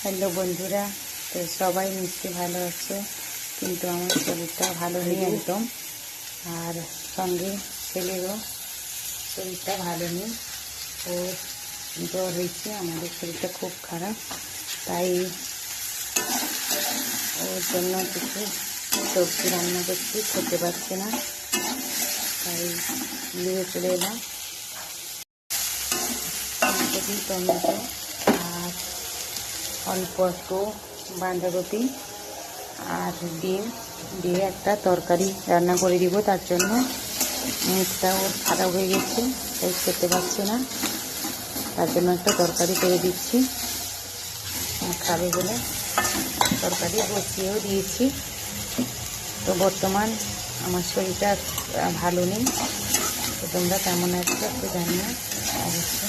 Hello বন্ধুরা, তো সবাই নিশ্চয়ই ভালো আছে, কিন্তু আমার শরীরটা ভালো নেই একদম। আর সঙ্গে ছেলেরও শরীরটা ভালো নেই, ও জ্বর হয়েছে। আমাদের শরীরটা খুব খারাপ, তাই ওর জন্য কিছু সবজি রান্না করছি, খেতে পারছে না, তাই নিয়ে চলে এলাম ফুলকপি, টমেটো আর অল্প একটু বাঁধাকপি আর ডিম দিয়ে একটা তরকারি রান্না করে দিব। তার জন্য মুখটা ওর খারাপ হয়ে গেছে, তাই খেতে পারছে না, তার জন্য একটা তরকারি করে দিচ্ছি খাবে বলে। তরকারি বসিয়েও দিয়েছি। তো বর্তমান আমার শরীরটা ভালো নেই, তো তোমরা কেমন আছো একটু জানিও অবশ্যই।